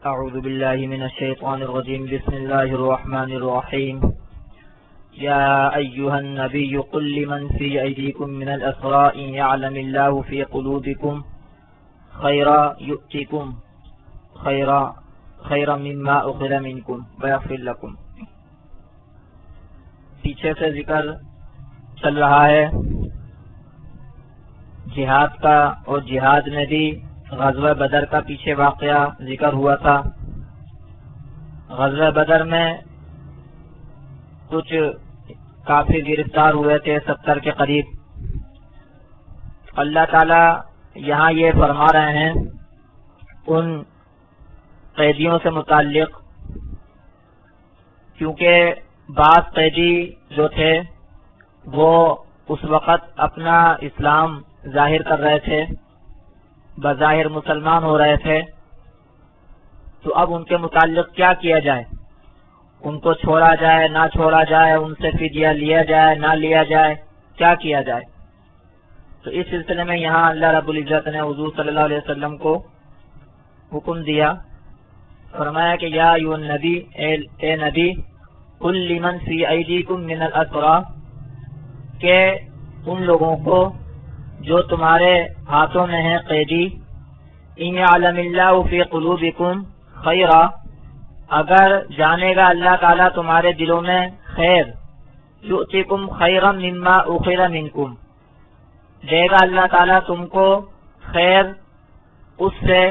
اعوذ باللہ من الشیطان الرجیم بسم اللہ الرحمن الرحیم یا ایہا النبی قل لمن فی ایدیکم من الاسراء ان یعلم اللہ فی قلوبکم خیرا یؤتکم خیرا مما اخذ منکم ویغفر لکم۔ پیچھے سے ذکر چل رہا ہے جہاد کا، اور جہاد میں بھی غزوہ بدر کا پیچھے واقعہ ذکر ہوا تھا۔ غزوہ بدر میں کچھ کافی گرفتار ہوئے تھے، 70 کے قریب۔ اللہ تعالی یہاں یہ فرما رہے ہیں ان قیدیوں سے متعلق، کیونکہ بعض قیدی جو تھے وہ اس وقت اپنا اسلام ظاہر کر رہے تھے، بظاہر مسلمان ہو رہے تھے، تو اب ان کے متعلق کیا کیا جائے؟ ان کو چھوڑا جائے نہ چھوڑا جائے، ان سے فدیہ لیا جائے نہ لیا جائے، کیا کیا جائے؟ تو اس سلسلے میں یہاں اللہ رب العزت نے حضور صلی اللہ علیہ وسلم کو حکم دیا، فرمایا کہ یا ایھا النبی، اے نبی، قل لمن فی ایدیکم من الاسریٰ، کہ ان لوگوں کو جو تمہارے ہاتھوں میں ہیں قیدی، ان یعلم اللہ فی قلوبکم خیرا، اگر جانے گا اللہ تعالیٰ تمہارے دلوں میں خیر، یؤتکم خیرا مما اخذ منکم، دے گا اللہ تعالیٰ تم کو خیر اس سے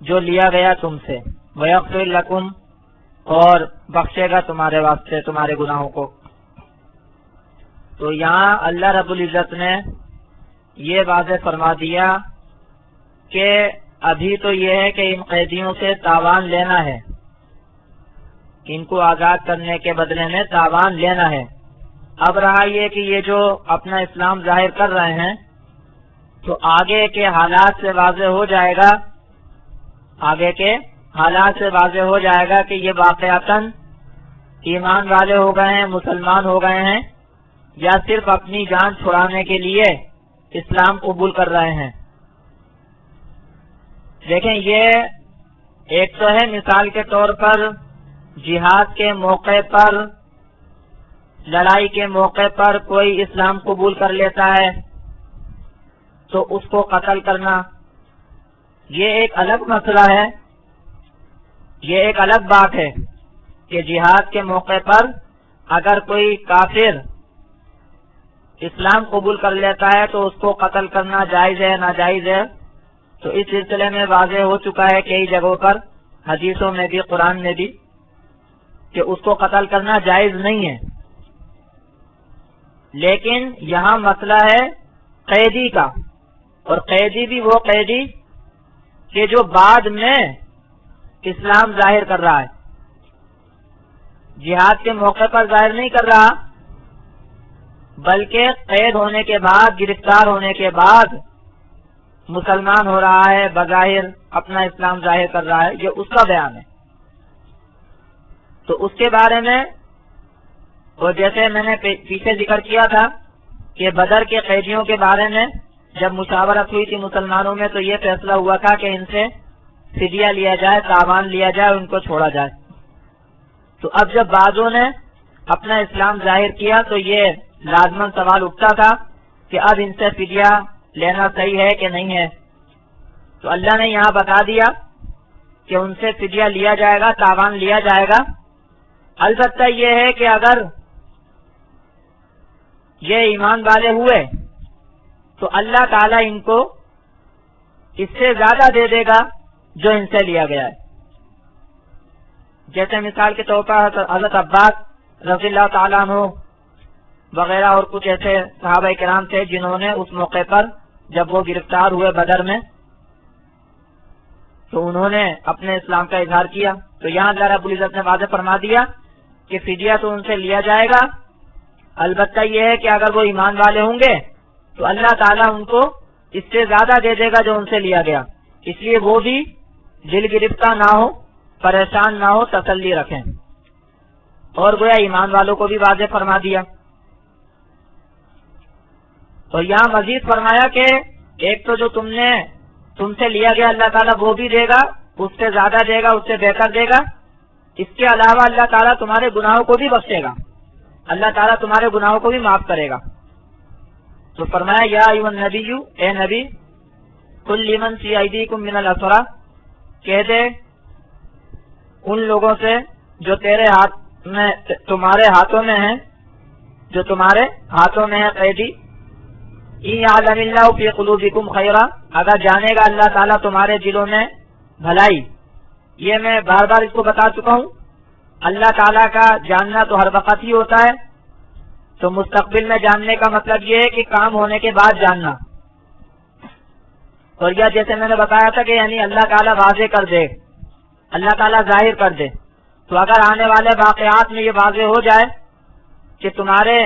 جو لیا گیا تم سے، ویغفر لکم، اور بخشے گا تمہارے واسطے تمہارے گناہوں کو۔ تو یہاں اللہ رب العزت نے یہ واضح فرما دیا کہ ابھی تو یہ ہے کہ ان قیدیوں سے تاوان لینا ہے، ان کو آزاد کرنے کے بدلے میں تاوان لینا ہے۔ اب رہا یہ کہ یہ جو اپنا اسلام ظاہر کر رہے ہیں، تو آگے کے حالات سے واضح ہو جائے گا، آگے کے حالات سے واضح ہو جائے گا کہ یہ واقعتاً ایمان والے ہو گئے ہیں، مسلمان ہو گئے ہیں، یا صرف اپنی جان چھڑانے کے لیے اسلام قبول کر رہے ہیں۔ دیکھیں، یہ ایک تو ہے مثال کے طور پر جہاد کے موقع پر، لڑائی کے موقع پر کوئی اسلام قبول کر لیتا ہے تو اس کو قتل کرنا، یہ ایک الگ مسئلہ ہے، یہ ایک الگ بات ہے کہ جہاد کے موقع پر اگر کوئی کافر اسلام قبول کر لیتا ہے تو اس کو قتل کرنا جائز ہے ناجائز ہے، تو اس سلسلے میں واضح ہو چکا ہے کئی جگہوں پر، حدیثوں میں بھی قرآن میں بھی، کہ اس کو قتل کرنا جائز نہیں ہے۔ لیکن یہاں مسئلہ ہے قیدی کا، اور قیدی بھی وہ قیدی کہ جو بعد میں اسلام ظاہر کر رہا ہے، جہاد کے موقع پر ظاہر نہیں کر رہا، بلکہ قید ہونے کے بعد، گرفتار ہونے کے بعد مسلمان ہو رہا ہے، بظاہر اپنا اسلام ظاہر کر رہا ہے، یہ اس کا بیان ہے۔ تو اس کے بارے میں، اور جیسے میں نے پیچھے ذکر کیا تھا کہ بدر کے قیدیوں کے بارے میں جب مشاورت ہوئی تھی مسلمانوں میں، تو یہ فیصلہ ہوا تھا کہ ان سے فدیہ لیا جائے، تاوان لیا جائے، ان کو چھوڑا جائے۔ تو اب جب بعضوں نے اپنا اسلام ظاہر کیا تو یہ لازماً سوال اٹھتا تھا کہ اب ان سے فدیہ لینا صحیح ہے کہ نہیں ہے۔ تو اللہ نے یہاں بتا دیا کہ ان سے فدیہ لیا جائے گا، تاوان لیا جائے گا، البتہ یہ ہے کہ اگر یہ ایمان والے ہوئے تو اللہ تعالیٰ ان کو اس سے زیادہ دے دے گا جو ان سے لیا گیا ہے۔ جیسے مثال کے طور پر حضرت عباس رضی اللہ تعالیٰ عنہ وغیرہ اور کچھ ایسے صحابہ کرام تھے جنہوں نے اس موقع پر جب وہ گرفتار ہوئے بدر میں تو انہوں نے اپنے اسلام کا اظہار کیا۔ تو یہاں اللہ رب العزت نے واضح فرما دیا کہ فدیہ تو ان سے لیا جائے گا، البتہ یہ ہے کہ اگر وہ ایمان والے ہوں گے تو اللہ تعالیٰ ان کو اس سے زیادہ دے دے گا جو ان سے لیا گیا، اس لیے وہ بھی دل گرفتہ نہ ہو، پریشان نہ ہو، تسلی رکھیں۔ اور گویا ایمان والوں کو بھی واضح فرما دیا۔ اور یہاں مزید فرمایا کہ ایک تو جو تم سے لیا گیا اللہ تعالیٰ وہ بھی دے گا، اس سے زیادہ دے گا، اس سے بہتر دے گا. اس کے علاوہ اللہ تعالیٰ تمہارے گناہوں کو بھی بخشے گا، اللہ تعالیٰ تمہارے گناہوں کو بھی معاف کرے گا. تو فرمایا یا ایھا النبی، اے نبی، قل لمن فی ایدیکم من الاسری، کہہ دے ان لوگوں سے جو تیرے ہاتھ میں، تمہارے ہاتھوں میں ہیں، جو تمہارے ہاتھوں میں ہے قیدی، ان یعلم اللہ فی قلوبکم خیرا، اگر جانے گا اللہ تعالیٰ تمہارے دلوں میں بھلائی. یہ میں بار بار اس کو بتا چکا ہوں، اللہ تعالیٰ کا جاننا تو ہر وقت ہی ہوتا ہے. تو مستقبل میں جاننے کا مطلب یہ ہے کہ کام ہونے کے بعد جاننا. اور یہ جیسے میں نے بتایا تھا کہ یعنی اللہ تعالیٰ واضح کر دے، اللہ تعالیٰ ظاہر کر دے. تو اگر آنے والے واقعات میں یہ واضح ہو جائے کہ تمہارے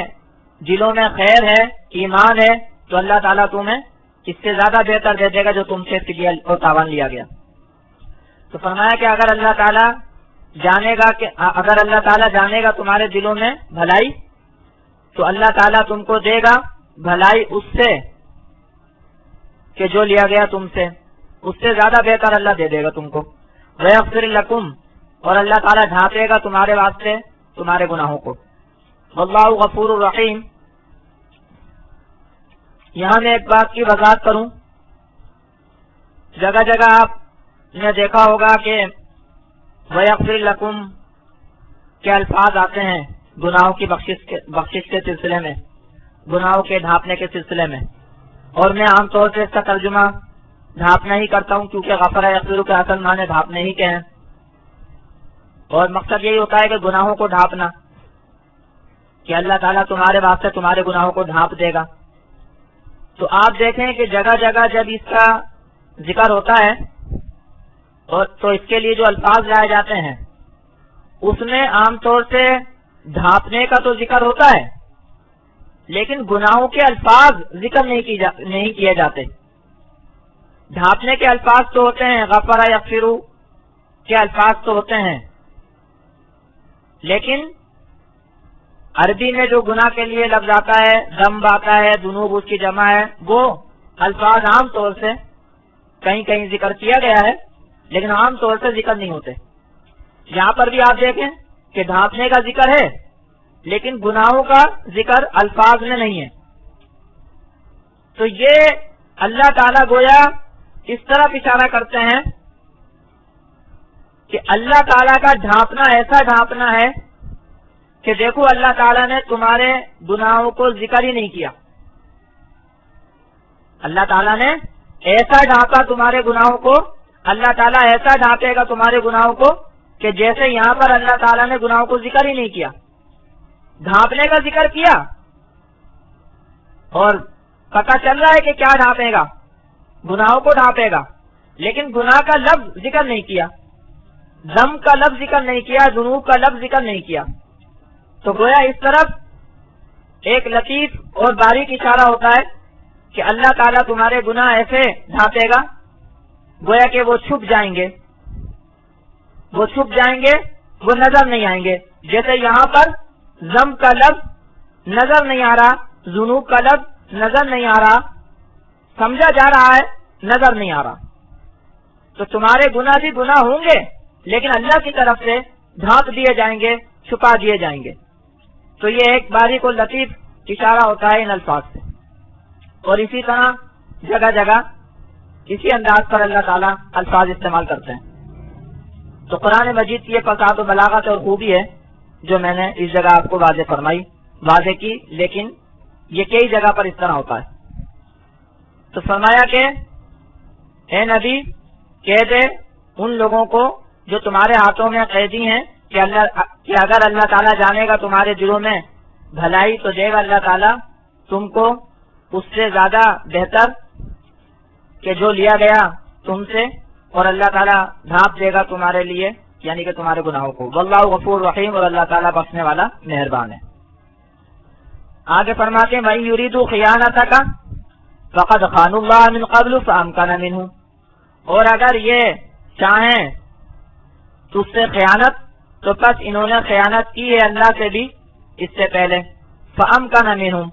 دلوں میں خیر ہے، ایمان ہے، تو اللہ تعالیٰ تمہیں اس سے زیادہ بہتر دے دے گا جو تم سے فدیہ اور تاوان لیا گیا. تو فرمایا کہ اگر اللہ تعالیٰ جانے گا، کہ اگر اللہ تعالیٰ جانے گا تمہارے دلوں میں بھلائی، تو اللہ تعالیٰ تم کو دے گا بھلائی اس سے کہ جو لیا گیا تم سے، اس سے زیادہ بہتر اللہ دے دے گا تم کو. وَيَغْفِرْ لَكُمْ، اور اللہ تعالیٰ ڈھانپے گا تمہارے واسطے تمہارے گناہوں کو. واللہ غفور الرحیم. یہاں میں ایک بات کی وضاحت کروں. جگہ جگہ آپ نے دیکھا ہوگا کہ وَيَغْفِرْ لَكُمْ کے الفاظ آتے ہیں گناہوں کی بخشش کے سلسلے میں، گناہوں کے ڈھانپنے کے سلسلے میں. اور میں عام طور سے اس کا ترجمہ ڈھانپنا ہی کرتا ہوں، کیونکہ غفر یغفر کے اصل معنی ڈھانپنے ہی کے ہیں، اور مقصد یہی ہوتا ہے کہ گناہوں کو ڈھانپنا، کہ اللہ تعالیٰ تمہارے واسطے تمہارے گناہوں کو ڈھانپ دے گا. تو آپ دیکھیں کہ جگہ جگہ جب اس کا ذکر ہوتا ہے اور تو اس کے لیے جو الفاظ لائے جاتے ہیں اس میں عام طور سے ڈھانپنے کا تو ذکر ہوتا ہے، لیکن گناہوں کے الفاظ ذکر نہیں کیے جاتے. ڈھانپنے کے الفاظ تو ہوتے ہیں، غفر یغفر کے الفاظ تو ہوتے ہیں، لیکن عربی میں جو گناہ کے لیے لفظ آتا ہے، ذنب آتا ہے، ذنوب اس کی جمع ہے، وہ الفاظ عام طور سے کہیں کہیں ذکر کیا گیا ہے، لیکن عام طور سے ذکر نہیں ہوتے. یہاں پر بھی آپ دیکھیں کہ ڈھانپنے کا ذکر ہے، لیکن گناہوں کا ذکر الفاظ میں نہیں ہے. تو یہ اللہ تعالیٰ گویا اس طرف اشارہ کرتے ہیں کہ اللہ تعالیٰ کا ڈھانپنا ایسا ڈھانپنا ہے کہ دیکھو اللہ تعالیٰ نے تمہارے گناہوں کو ذکر ہی نہیں کیا. اللہ تعالیٰ نے ایسا ڈھانپا تمہارے گناہوں کو، اللہ تعالیٰ ایسا ڈھانپے گا تمہارے گناہوں کو کہ جیسے یہاں پر اللہ تعالیٰ نے گناہوں کو ذکر ہی نہیں کیا. ڈھانپنے کا ذکر کیا اور پتہ چل رہا ہے کہ کیا ڈھانپے گا، گناہوں کو ڈھانپے گا، لیکن گناہ کا لفظ ذکر نہیں کیا، ذم کا لفظ ذکر نہیں کیا، ذنوب کا لفظ ذکر نہیں کیا. تو گویا اس طرف ایک لطیف اور باریک اشارہ ہوتا ہے کہ اللہ تعالیٰ تمہارے گناہ ایسے ڈھانپے گا گویا کہ وہ چھپ جائیں گے، وہ چھپ جائیں گے، وہ نظر نہیں آئیں گے. جیسے یہاں پر ذم کا لفظ نظر نہیں آ رہا، ذنوب کا لفظ نظر نہیں آ رہا، سمجھا جا رہا ہے، نظر نہیں آ رہا. تو تمہارے گناہ بھی گناہ ہوں گے، لیکن اللہ کی طرف سے ڈھانپ دیے جائیں گے، چھپا دیے جائیں گے. تو یہ ایک باریک اور لطیف اشارہ ہوتا ہے ان الفاظ سے. اور اسی طرح جگہ جگہ اسی انداز پر اللہ تعالیٰ الفاظ استعمال کرتے ہیں. تو قرآن مجید کی یہ فصاحت و بلاغت اور خوبی ہے جو میں نے اس جگہ آپ کو واضح کی، لیکن یہ کئی جگہ پر اس طرح ہوتا ہے. تو فرمایا کہ اے نبی کہہ دے ان لوگوں کو جو تمہارے ہاتھوں میں قیدی ہیں کہ اگر اللہ تعالیٰ جانے گا تمہارے دلوں میں بھلائی تو دے گا اللہ تعالیٰ تم کو اس سے زیادہ بہتر کہ جو لیا گیا تم سے، اور اللہ تعالیٰ ڈھانپ دے گا تمہارے لیے یعنی کہ تمہارے گناہوں کو. واللہ غفور رحیم، اور اللہ تعالیٰ بخشنے والا مہربان ہے. آگے فرماتے ہیں وَإِن يُرِيدُوا خِيَانَتَكَ فَقَدْ خَانُوا اللَّهَ مِن قَبْلُ فَأَمْكَنَ مِنْهُ، اور اگر یہ چاہیں تجھ سے خیانت تو پس انہوں نے خیانت کی ہے اللہ سے بھی اس سے پہلے. فَأَمْكَنَ مِنْهُمْ،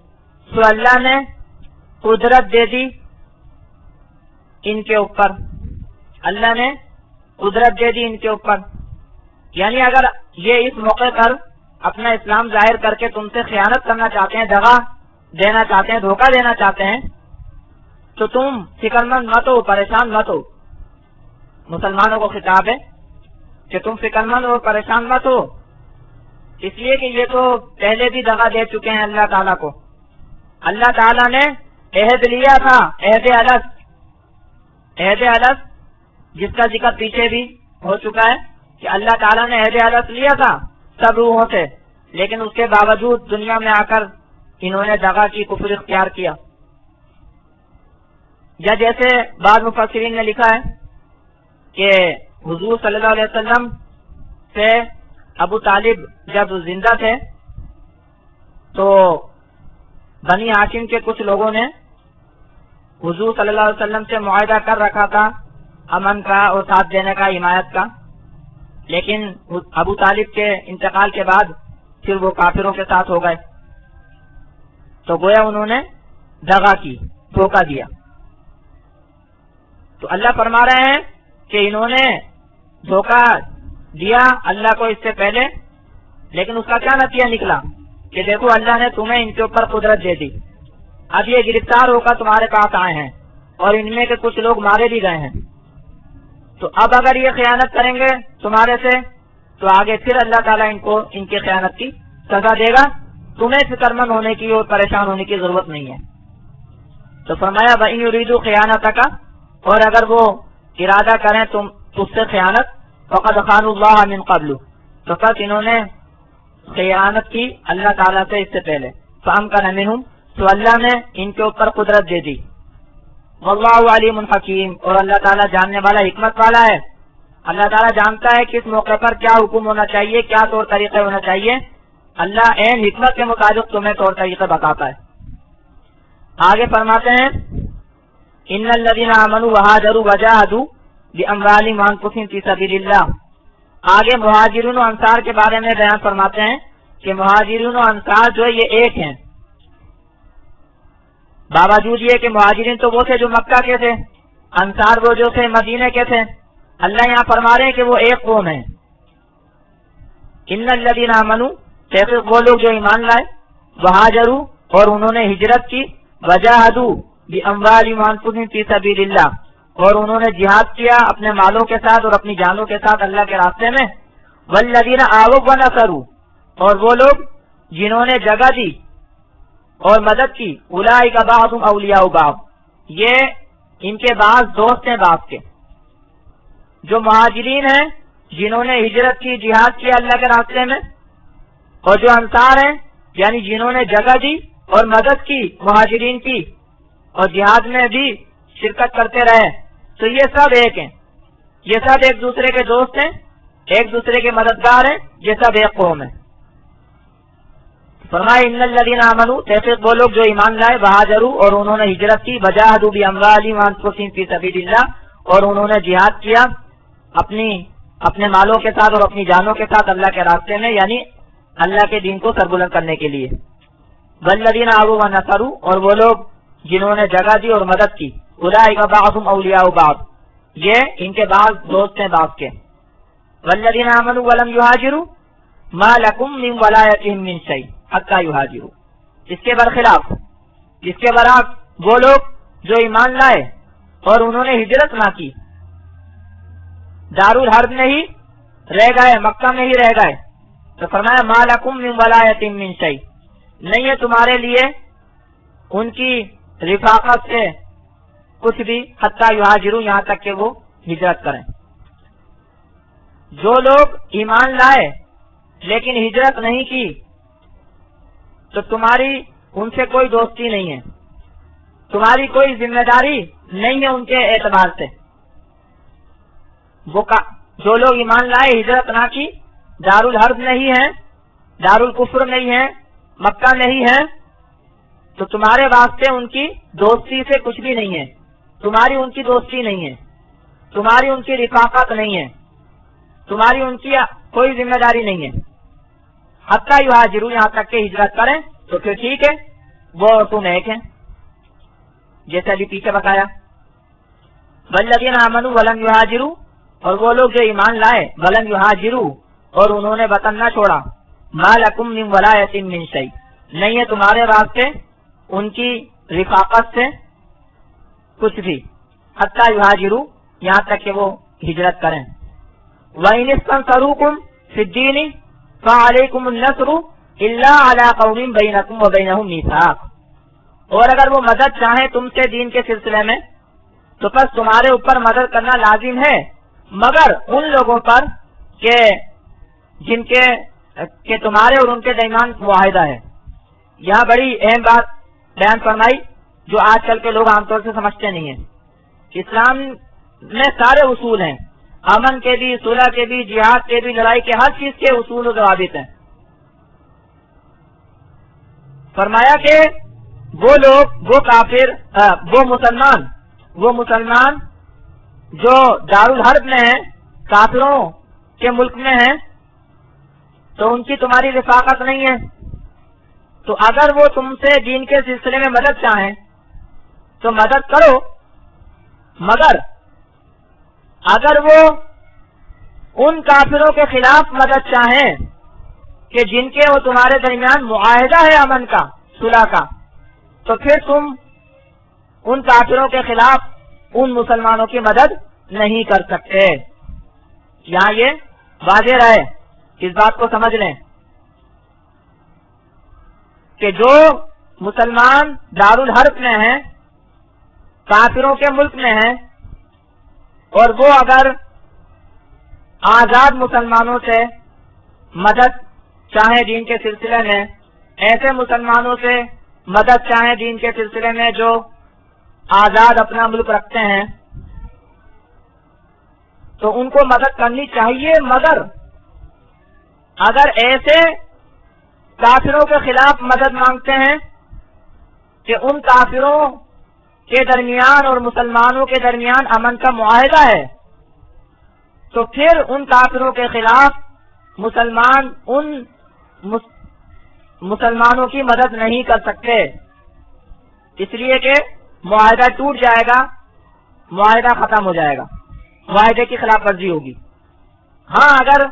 سو اللہ نے قدرت دے دی ان کے اوپر، اللہ نے قدرت دے دی ان کے اوپر. یعنی اگر یہ اس موقع پر اپنا اسلام ظاہر کر کے تم سے خیانت کرنا چاہتے ہیں، دغا دینا چاہتے ہیں، دھوکہ دینا چاہتے ہیں، تو تم فکر مند مت ہو، پریشان مت ہو. مسلمانوں کو خطاب ہے کہ تم فکر مند اور پریشان مت ہو، اس لیے کہ یہ تو پہلے بھی دغا دے چکے ہیں اللہ تعالیٰ کو. اللہ تعالیٰ نے عہد لیا تھا، عہد الست جس کا ذکر پیچھے بھی ہو چکا ہے کہ اللہ تعالیٰ نے عہد الست لیا تھا سب روحوں سے، لیکن اس کے باوجود دنیا میں آ کر انہوں نے دغا کی، کفر اختیار کیا. یا جیسے بعض مفسرین نے لکھا ہے کہ حضور صلی اللہ علیہ وسلم سے ابو طالب جب زندہ تھے تو بنی ہاشم کے کچھ لوگوں نے حضور صلی اللہ علیہ وسلم سے معاہدہ کر رکھا تھا امن کا اور ساتھ دینے کا، حمایت کا، لیکن ابو طالب کے انتقال کے بعد پھر وہ کافروں کے ساتھ ہو گئے، تو گویا انہوں نے دغا کی، دھوکہ دیا. تو اللہ فرما رہے ہیں کہ انہوں نے دھوکہ دیا اللہ کو اس سے پہلے، لیکن اس کا کیا نتیجہ نکلا کہ دیکھو اللہ نے تمہیں ان کے اوپر قدرت دے دی، اب یہ گرفتار ہو کر تمہارے پاس آئے ہیں اور ان میں کے کچھ لوگ مارے بھی گئے ہیں. تو اب اگر یہ خیانت کریں گے تمہارے سے تو آگے پھر اللہ تعالیٰ ان کو ان کی خیانت کی سزا دے گا. تمہیں فکر مند ہونے کی اور پریشان ہونے کی ضرورت نہیں ہے. تو فرمایا وَإِن يُرِيدُوا خِيَانَتَكَ، اور اگر وہ ارادہ کریں تم اس سے خیانت، فَقَدْ خَانُوا اللَّهَ مِن قَبْلُ، تو پس انہوں نے خیانت کی اللہ تعالیٰ سے اس سے پہلے. فَأَمْكَنَ مِنْهُمْ، تو اللہ نے ان کے اوپر قدرت دے دی. وَاللَّهُ عَلِيمٌ حَكِيمٌ، اور اللہ تعالیٰ جاننے والا، حکمت والا ہے. اللہ تعالیٰ جانتا ہے کس موقع پر کیا حکم ہونا چاہیے، کیا طور طریقے ہونا چاہیے. اللہ عین حکمت کے مطابق تمہیں طور طریقے بتاتا ہے. آگے فرماتے ہیں ان الذين آمنوا وهاجروا وجاهدوا باموالهم وانفسهم في سبيل الله. آگے مہاجرین و انصار کے بارے میں بیان فرماتے ہیں کہ مہاجرین و انصار جو ہے یہ ایک ہیں، باوجود یہ کہ مہاجرین تو وہ تھے جو مکہ کے تھے، انصار وہ جو تھے مدینے کے تھے. اللہ یہاں فرما رہے ہیں کہ وہ ایک قوم ہے. ان الذين آمنوا، وہ لوگ جو ایمان لائے، وہاجروا، اور انہوں نے ہجرت کی، وجاہدوا باموالہم وانفسہم فی سبیل اللہ، اور انہوں نے جہاد کیا اپنے مالوں کے ساتھ اور اپنی جانوں کے ساتھ اللہ کے راستے میں. والذین آووا ونصروا، اور وہ لوگ جنہوں نے جگہ دی اور مدد کی، اولئک بعضهم اولیاء بعض، یہ ان کے بعض دوست ہیں بعض کے. جو مہاجرین ہیں جنہوں نے ہجرت کی، جہاد کیا اللہ کے راستے میں، اور جو انصار ہیں یعنی جنہوں نے جگہ دی اور مدد کی مہاجرین کی اور جہاد میں بھی شرکت کرتے رہے، تو یہ سب ایک ہیں، یہ سب ایک دوسرے کے دوست ہیں، ایک دوسرے کے مددگار ہیں، یہ سب ایک قوم ہے. فرمائے ان الذین آمنوا، جیسے وہ لوگ جو ایمان لائے، وہاجروا، اور انہوں نے ہجرت کی، وجاہدوا باموالہم وانفسہم فی سبیل اللہ، اور انہوں نے جہاد کیا اپنے مالوں کے ساتھ اور اپنی جانوں کے ساتھ اللہ کے راستے میں، یعنی اللہ کے دین کو سربلند کرنے کے لیے. والذین آووا ونصروا، اور وہ لوگ جنہوں نے جگہ دی اور مدد کی، اولئک بعضهم اولیاء بعض، یہ ان کے بعض دوست ہیں بعض کے. والذین آمنوا ولم یہاجروا ما لکم من ولایتہم من شیء حتی یہاجروا، اس کے برخلاف، اس کے برعکس وہ لوگ جو ایمان لائے اور انہوں نے ہجرت نہ کی، دارالحرب میں ہی رہ گئے، مکہ میں ہی رہ گئے، تو فرمایا ما لکم من ولایتہم من شیء، نہیں ہے تمہارے لیے ان کی رفاقت سے کچھ بھی، حتی یہاجروا، یہاں تک کہ وہ ہجرت کریں. جو لوگ ایمان لائے لیکن ہجرت نہیں کی تو تمہاری ان سے کوئی دوستی نہیں ہے، تمہاری کوئی ذمہ داری نہیں ہے ان کے اعتبار سے. جو لوگ ایمان لائے، ہجرت نہ کی، دارالحرب نہیں ہے، دارالکفر نہیں ہے، مکہ نہیں ہے، تو تمہارے واسطے ان کی دوستی سے کچھ بھی نہیں ہے، تمہاری ان کی دوستی نہیں ہے، تمہاری ان کی رفاقت نہیں ہے، تمہاری ان کی کوئی ذمہ داری نہیں ہے. حتی یہاجروا، یہاں تک کہ ہجرت کریں تو پھر ٹھیک ہے، وہ اور تم ایک ہیں، جیسے ابھی پیچھے بتایا. والذین آمنوا ولم یہاجروا اور وہ لوگ جو ایمان لائے ولم یہاجروا اور انہوں نے وطن نہ چھوڑا ما لکم من ولایۃ من شیء نہیں ہے تمہارے واسطے ان کی رفاقت سے کچھ بھی حتی یہاجروا یہاں تک کہ وہ ہجرت کریں وَإِنِ اسْتَنْصَرُوكُمْ فِي الدِّينِ فَعَلَيْكُمُ النَّصْرُ إِلَّا عَلَىٰ قَوْمٍ بَيْنَكُمْ وَبَيْنَهُمْ مِيثَاقٌ اور اگر وہ مدد چاہیں تم سے دین کے سلسلے میں تو پس تمہارے اوپر مدد کرنا لازم ہے مگر ان لوگوں پر کہ جن کے تمہارے اور ان کے درمیان معاہدہ ہے. یہاں بڑی اہم بات بیان فرمائی جو آج کل کے لوگ عام طور سے سمجھتے نہیں ہیں. اسلام میں سارے اصول ہیں, امن کے بھی, صلح کے بھی, جہاد کے بھی, لڑائی کے, ہر چیز کے اصول و ضوابط ہیں. فرمایا کہ وہ لوگ, وہ کافر, وہ مسلمان جو دارالحرب میں ہیں, کافروں کے ملک میں ہیں, تو ان کی تمہاری رفاقت نہیں ہے. تو اگر وہ تم سے دین کے سلسلے میں مدد چاہیں تو مدد کرو, مگر اگر وہ ان کافروں کے خلاف مدد چاہیں کہ جن کے وہ تمہارے درمیان معاہدہ ہے امن کا, صلح کا, تو پھر تم ان کافروں کے خلاف ان مسلمانوں کی مدد نہیں کر سکتے. یہاں یہ واضح رہے, اس بات کو سمجھ لیں کہ جو مسلمان دارالحرب میں ہیں, کافروں کے ملک میں ہیں, اور وہ اگر آزاد مسلمانوں سے مدد چاہیں دین کے سلسلے میں, ایسے مسلمانوں سے مدد چاہیں دین کے سلسلے میں جو آزاد اپنا ملک رکھتے ہیں, تو ان کو مدد کرنی چاہیے, مگر اگر ایسے کافروں کے خلاف مدد مانگتے ہیں کہ ان کافروں کے درمیان اور مسلمانوں کے درمیان امن کا معاہدہ ہے, تو پھر ان کافروں کے خلاف مسلمان ان مسلمانوں کی مدد نہیں کر سکتے, اس لیے کہ معاہدہ ٹوٹ جائے گا, معاہدہ ختم ہو جائے گا, معاہدے کی خلاف ورزی ہوگی. ہاں اگر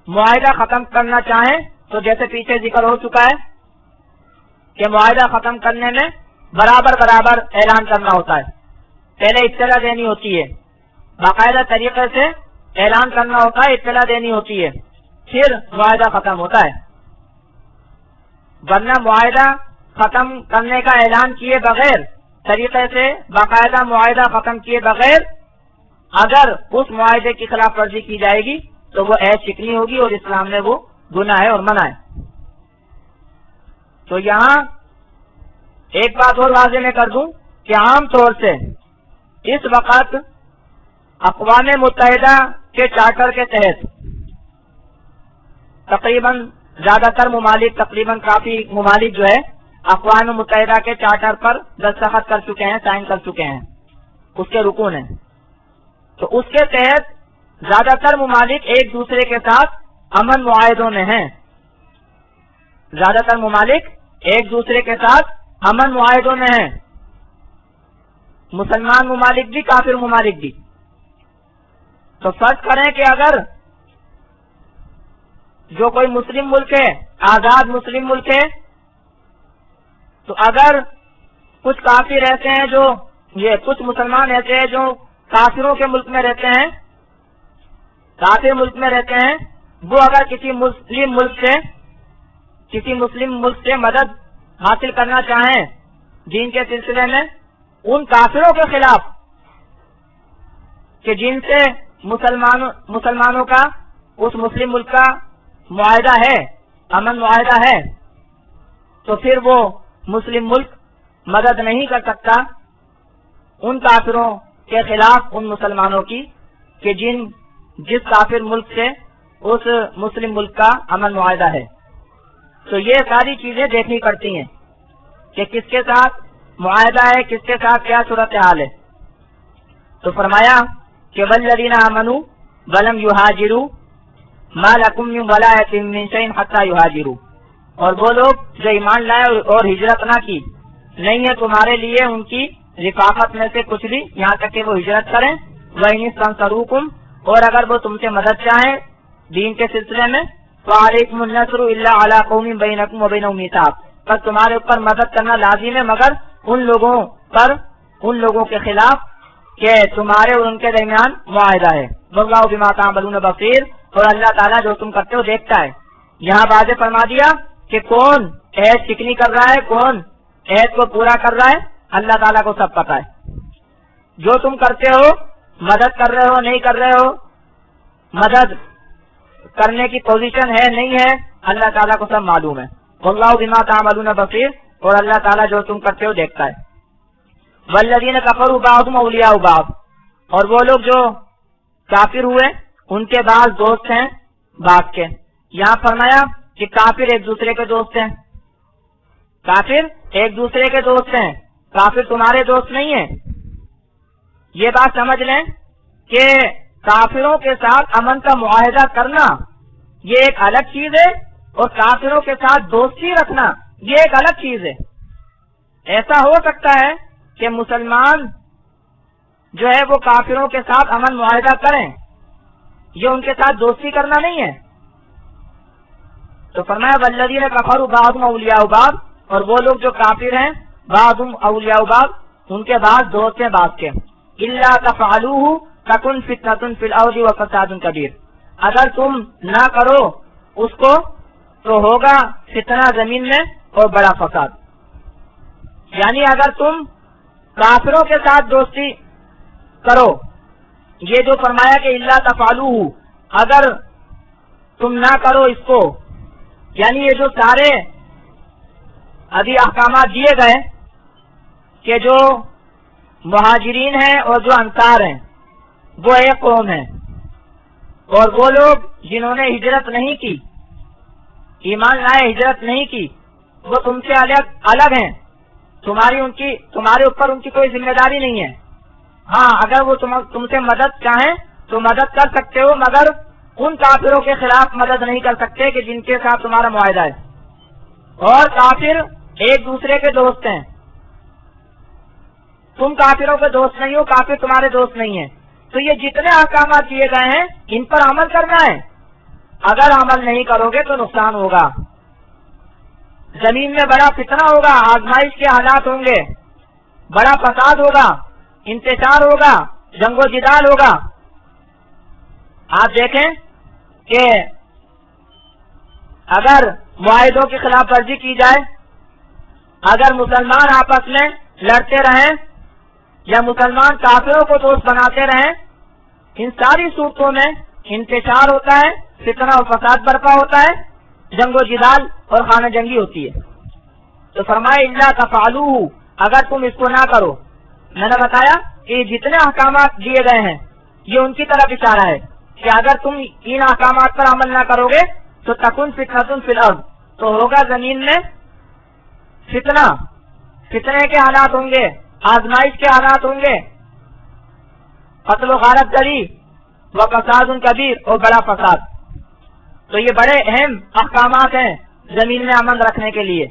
معاہدہ ختم کرنا چاہیں تو جیسے پیچھے ذکر ہو چکا ہے کہ معاہدہ ختم کرنے میں برابر اعلان کرنا ہوتا ہے. پہلے اطلاع دینی ہوتی ہے, باقاعدہ طریقے سے اعلان کرنا ہوتا ہے, اطلاع دینی ہوتی ہے, پھر معاہدہ ختم ہوتا ہے. ورنہ معاہدہ ختم کرنے کا اعلان کیے بغیر, طریقے سے باقاعدہ معاہدہ ختم کیے بغیر اگر اس معاہدے کی خلاف ورزی کی جائے گی تو وہ عیش شکنی ہوگی اور اسلام میں وہ گناہ ہے اور منع ہے. تو یہاں ایک بات اور واضح میں کر دوں کہ عام طور سے اس وقت اقوام متحدہ کے چارٹر کے تحت تقریباً زیادہ تر ممالک, تقریباً کافی ممالک جو ہے اقوام متحدہ کے چارٹر پر دستخط کر چکے ہیں, سائن کر چکے ہیں, اس کے رکن ہیں. تو اس کے تحت زیادہ تر ممالک ایک دوسرے کے ساتھ امن معاہدوں میں ہیں, زیادہ تر ممالک ایک دوسرے کے ساتھ امن معاہدوں میں ہیں, مسلمان ممالک بھی, کافر ممالک بھی. تو فرض کریں کہ اگر جو کوئی مسلم ملک ہے, آزاد مسلم ملک ہے, تو اگر کچھ کافر ایسے ہیں جو, یہ کچھ مسلمان ایسے ہیں جو کافروں کے ملک میں رہتے ہیں, کافر ملک میں رہتے ہیں, وہ اگر کسی مسلم ملک سے مدد حاصل کرنا چاہیں دین کے سلسلے میں ان کافروں کے خلاف کہ جن سے مسلمانوں کا اس مسلم ملک کا معاہدہ ہے, امن معاہدہ ہے, تو پھر وہ مسلم ملک مدد نہیں کر سکتا ان کافروں کے خلاف ان مسلمانوں کی کہ جس کافر ملک سے اس مسلم ملک کا امن معاہدہ ہے. تو یہ ساری چیزیں دیکھنی پڑتی ہیں کہ کس کے ساتھ معاہدہ ہے, کس کے ساتھ کیا صورتحال ہے. تو فرمایا کہ والذین آمنوا ولم یہاجروا ما لکم من ولایۃ من شیء حتی یہاجروا, اور وہ لوگ جو ایمان لائے اور ہجرت نہ کی, نہیں ہے تمہارے لیے ان کی رفاقت میں سے کچھ بھی یہاں تک کہ وہ ہجرت کریں. وَإِنِ اسْتَنْصَرُوكُمْ اور اگر وہ تم سے مدد چاہیں دین کے سلسلے میں فعلیکم النصر الا علی قوم بینکم وبینہم میثاق، بس تمہارے اوپر مدد کرنا لازم ہے مگر ان لوگوں کے خلاف کہ تمہارے اور ان کے درمیان معاہدہ ہے۔ واللہ بما تعملون بصیر، اور اللہ تعالیٰ جو تم کرتے ہو دیکھتا ہے۔ یہاں واضح فرما دیا کہ کون عہد چکنی کر رہا ہے، کون عہد کو پورا کر رہا ہے، اللہ تعالیٰ کو سب پتہ ہے۔ جو تم کرتے ہو، مدد کر رہے ہو نہیں کر رہے ہو، مدد کرنے کی پوزیشن ہے نہیں ہے، اللہ تعالیٰ کو سب معلوم ہے۔ واللہ بما تعملون بصیر، اور اللہ تعالیٰ جو تم کرتے ہو دیکھتا ہے۔ والذین کفروا بعضهم اولیاء بعض، اور وہ لوگ جو کافر ہوئے ان کے بعض دوست ہیں بعض کے۔ یہاں فرمایا کہ کافر ایک دوسرے کے دوست ہیں، کافر ایک دوسرے کے دوست ہیں، کافر تمہارے دوست نہیں ہیں۔ یہ بات سمجھ لیں کہ کافروں کے ساتھ امن کا معاہدہ کرنا یہ ایک الگ چیز ہے، اور کافروں کے ساتھ دوستی رکھنا یہ ایک الگ چیز ہے۔ ایسا ہو سکتا ہے کہ مسلمان جو ہے وہ کافروں کے ساتھ امن معاہدہ کریں، یہ ان کے ساتھ دوستی کرنا نہیں ہے۔ تو فرمایا والذین کفروا بعضهم اولیاء بعض، اور وہ لوگ جو کافر ہیں بعضهم اولیاء بعض، ان کے بعض دوست ہیں بعض کے۔ الا تفعلوه تکن فتنة فی الارض وفساد کبیر، اگر تم نہ کرو اس کو تو ہوگا فتنہ زمین میں اور بڑا فساد۔ یعنی اگر تم کافروں کے ساتھ دوستی کرو، یہ جو فرمایا کہ الا تفعلوه، اگر تم نہ کرو اس کو، یعنی یہ جو سارے ابھی احکامات دیے گئے کہ جو مہاجرین ہیں اور جو انصار ہیں وہ ایک قوم ہے، اور وہ لوگ جنہوں نے ہجرت نہیں کی، ایمان لائے ہجرت نہیں کی، وہ تم سے الگ ہیں، تمہارے اوپر ان کی کوئی ذمہ داری نہیں ہے۔ ہاں اگر وہ تم سے مدد چاہیں تو مدد کر سکتے ہو، مگر ان کافروں کے خلاف مدد نہیں کر سکتے کہ جن کے ساتھ تمہارا معاہدہ ہے۔ اور کافر ایک دوسرے کے دوست ہیں، تم کافروں کے دوست نہیں ہو، کافر تمہارے دوست نہیں ہیں۔ تو یہ جتنے احکامات دیے گئے ہیں ان پر عمل کرنا ہے، اگر عمل نہیں کرو گے تو نقصان ہوگا، زمین میں بڑا فتنہ ہوگا، آزمائش کے حالات ہوں گے، بڑا فساد ہوگا، انتشار ہوگا، جنگ و جدال ہوگا۔ آپ دیکھیں کہ اگر معاہدوں کی خلاف ورزی کی جائے، اگر مسلمان آپس میں لڑتے رہیں یا مسلمان کافروں کو دوست بناتے رہیں، ان ساری صورتوں میں انتشار ہوتا ہے، فتنہ اور فساد برپا ہوتا ہے، جنگ و جدال اور خانہ جنگی ہوتی ہے۔ تو فرمائے الا تفعلوه، اگر تم اس کو نہ کرو۔ میں نے بتایا کہ جتنے احکامات دیے گئے ہیں یہ ان کی طرف اشارہ ہے کہ اگر تم ان احکامات پر عمل نہ کرو گے تو تکن فتنة فی الارض، تو ہوگا زمین میں فتنے کے حالات ہوں گے، آزمائش کے حالات ہوں گے، قتل و غارت گری و فساد کبیر، اور بڑا فساد۔ تو یہ بڑے اہم احکامات ہیں زمین میں امن رکھنے کے لیے،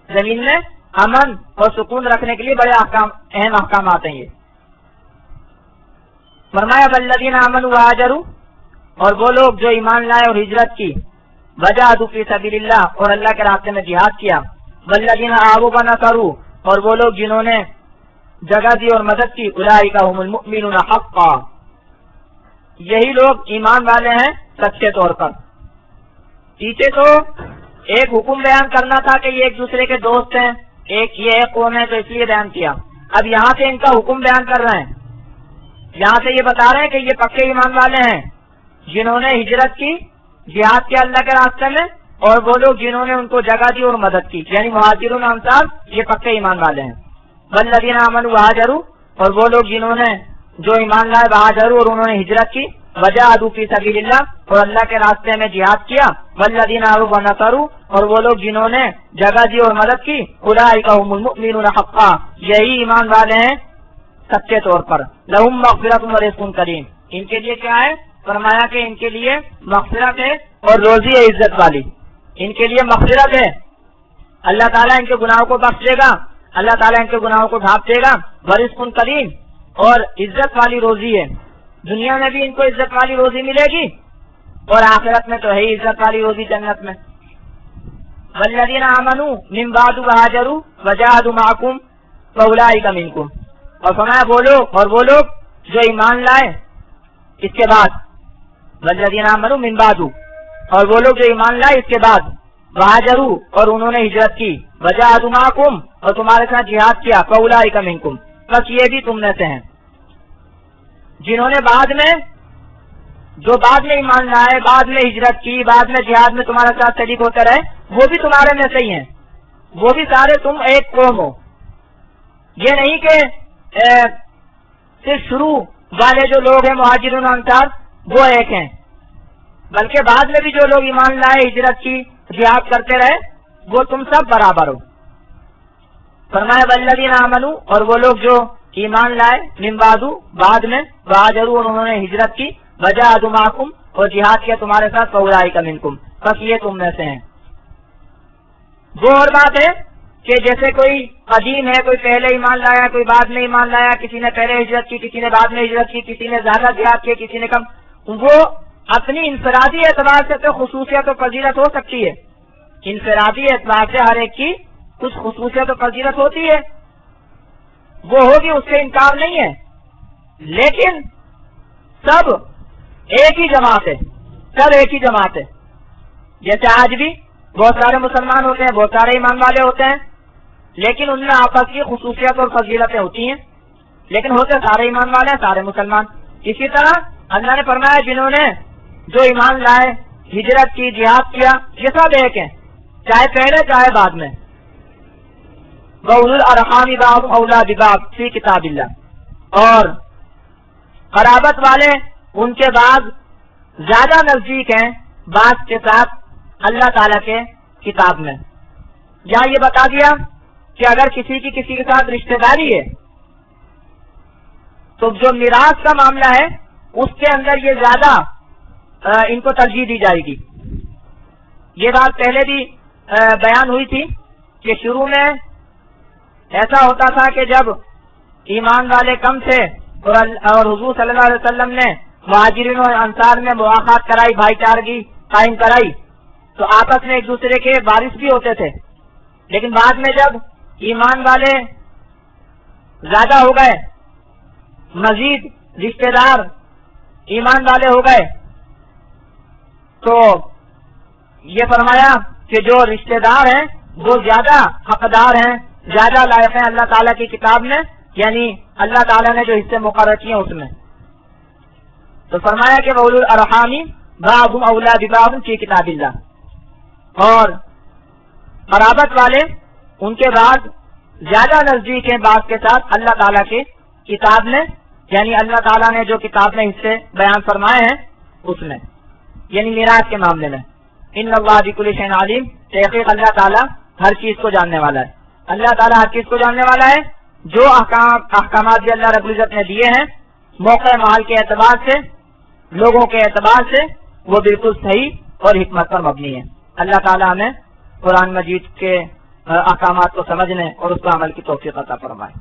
زمین میں امن اور سکون رکھنے کے لیے بڑے اہم احکامات ہیں یہ۔ فرمایا والذین آمنوا وہاجروا، اور وہ لوگ جو ایمان لائے اور ہجرت کی، وجاہدوا فی سبیل اللہ، اور اللہ کے راستے میں جہاد کیا، والذین آووا ونصروا، اور وہ لوگ جنہوں نے جگہ دی اور مدد کی، اولئک هم المؤمنون حقا، یہی لوگ ایمان والے ہیں سچے طور پر۔ پیچھے تو ایک حکم بیان کرنا تھا کہ یہ ایک دوسرے کے دوست ہیں، یہ ایک قوم ہے تو اس لیے بیان کیا، اب یہاں سے ان کا حکم بیان کر رہے ہیں، یہاں سے یہ بتا رہے ہیں کہ یہ پکے ایمان والے ہیں جنہوں نے ہجرت کی، جہاد کیا اللہ کے راستے میں، اور وہ لوگ جنہوں نے ان کو جگہ دی اور مدد کی، یعنی مہاجرون انصار، یہ پکے ایمان والے ہیں۔ والذین آمنوا وہاجروا، اور وہ لوگ جنہوں نے جو ایمان لائے وہاجروا، اور انہوں نے ہجرت کی، وجاہدوا فی سبیل اللہ، اور اللہ کے راستے میں جہاد کیا، والذین آووا ونصروا، اور وہ لوگ جنہوں نے جگہ دی اور مدد کی، اولئک هم المؤمنون حقا، یہی ایمان والے ہیں سچے طور پر۔ لہم مغفرۃ ورزق کریم، ان کے لیے کیا ہے؟ فرمایا کہ ان کے لیے مغفرت ہے اور روزی ہے عزت والی، ان کے لیے مغفرت ہے، اللہ تعالیٰ ان کے گناہوں کو بخش دے گا، اللہ تعالیٰ ان کے گناہوں کو ڈھانپ دے گا، ورزق کریم، اور عزت والی روزی ہے۔ دنیا میں بھی ان کو عزت والی روزی ملے گی اور آخرت میں تو ہے ہی عزت والی روزی جنت میں. والذین آمنوا من بعد وہاجروا وجاہدوا معکم فاولئک منکم. اور فرمایا وہ لوگ جو ایمان لائے اس کے بعد، والذین آمنوا من بعد، اور وہ لوگ جو ایمان لائے اس کے بعد، وہاجروا اور انہوں نے ہجرت کی، وجاہدوا معکم اور تمہارے ساتھ جہاد کیا، فاولئک منکم بس یہ بھی تم میں سے ہیں. جنہوں نے بعد میں ایمان لائے، بعد میں ہجرت کی، بعد میں جہاد میں تمہارے ساتھ شریک ہوتے رہے، وہ بھی تمہارے میں سے ہی ہیں. وہ بھی سارے تم ایک قوم ہو. یہ نہیں کہ صرف شروع والے جو لوگ ہیں مہاجرون انصار وہ ایک ہیں، بلکہ بعد میں بھی جو لوگ ایمان لائے، ہجرت کی، جہاد کرتے رہے، وہ تم سب برابر ہو. فرمایا والذین آمنوا اور وہ لوگ جو ایمان لائے، من بعد بعد میں، وہاجروا اور انہوں نے ہجرت کی، وجاہدوا معکم اور جہاد کیا تمہارے ساتھ، فاولئک منکم بس یہ تم میں سے ہیں. وہ اور بات ہے کہ جیسے کوئی قدیم ہے، کوئی پہلے ایمان لایا، کوئی بعد میں ایمان لایا، کسی نے پہلے ہجرت کی، کسی نے بعد میں ہجرت کی، کسی نے زیادہ جہاد کیا، کسی نے کم، وہ اپنی انفرادی اعتبار سے تو خصوصیت و فضیلت ہو سکتی ہے. انفرادی اعتبار سے ہر ایک کی کچھ خصوصیت و فضیلت ہوتی ہے، وہ ہوگی، اس سے انکار نہیں ہے. لیکن سب ایک ہی جماعت ہے، سب ایک ہی جماعت ہے. جیسے آج بھی بہت سارے مسلمان ہوتے ہیں، بہت سارے ایمان والے ہوتے ہیں، لیکن ان میں آپس کی خصوصیت اور فضیلتیں ہوتی ہیں، لیکن ہوتے سارے ایمان والے ہیں، سارے مسلمان. اسی طرح اللہ نے فرمایا جنہوں نے جو ایمان لائے، ہجرت کی، جہاد کیا، یہ سب ایک ہیں، چاہے پہلے چاہے بعد میں. وَأُولُو الْأَرْحَامِ بَعْضُهُمْ أَوْلَىٰ بِبَعْضٍ فِي کتاب اللہ. اور قرابت والے ان کے بعد زیادہ نزدیک ہیں بعض کے ساتھ اللہ تعالیٰ کے کتاب میں. یہاں یہ بتا دیا کہ اگر کسی کے ساتھ رشتہ داری ہے تو جو میراث کا معاملہ ہے اس کے اندر یہ زیادہ ان کو ترجیح دی جائے گی. یہ بات پہلے بھی بیان ہوئی تھی کہ شروع میں ایسا ہوتا تھا کہ جب ایمان والے کم تھے اور حضور صلی اللہ علیہ وسلم نے مہاجرین اور انصار میں مواخات کرائی، بھائی چارگی قائم کرائی، تو آپس میں ایک دوسرے کے وارث بھی ہوتے تھے. لیکن بعد میں جب ایمان والے زیادہ ہو گئے، مزید رشتہ دار ایمان والے ہو گئے، تو یہ فرمایا کہ جو رشتہ دار ہیں وہ زیادہ حقدار ہیں، زیادہ لائق ہیں اللہ تعالیٰ کی کتاب میں، یعنی اللہ تعالیٰ نے جو حصے مقرر کیے اس میں. تو فرمایا کہ وَأُولُو الْأَرْحَامِ بَعْضُهُمْ أَوْلَىٰ بِبَعْضٍ فِي کتاب اللہ. اور قرابت والے ان کے بعد زیادہ نزدیک ہیں بعض کے ساتھ اللہ تعالیٰ کی کتاب میں، یعنی اللہ تعالیٰ نے جو کتاب میں حصے بیان فرمائے ہیں اس میں، یعنی میراث کے معاملے میں. ان اللہ بکل شیء علیم، تحقیق اللہ تعالیٰ ہر چیز کو جاننے والا ہے. اللہ تعالیٰ ہر چیز کو جاننے والا ہے. جو احکامات بھی اللہ رب العزت نے دیے ہیں موقع محال کے اعتبار سے، لوگوں کے اعتبار سے، وہ بالکل صحیح اور حکمت پر مبنی ہے. اللہ تعالیٰ ہمیں قرآن مجید کے احکامات کو سمجھنے اور اس پر عمل کی توفیق عطا فرمائے.